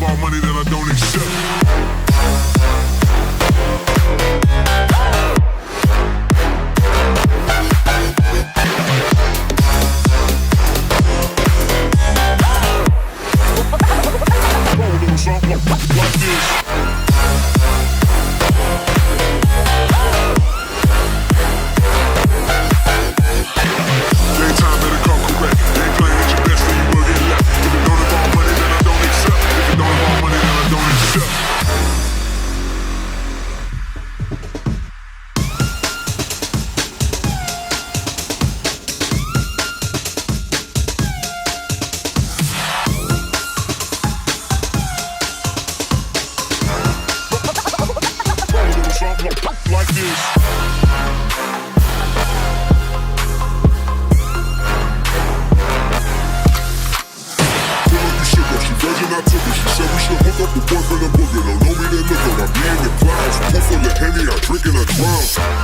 about money that I don't accept. Something like this. Daytime better come correct. They ain't playing at your best, then you will get left. If it don't involve money, then I don't accept. If it don't involve money, then I don't accept. Something like this. Virgin, I took her. She said we should hook up the boyfriend and booger. Don't know me, then look her. I'm being your clouds. Full full of Henny, I drink and I drown.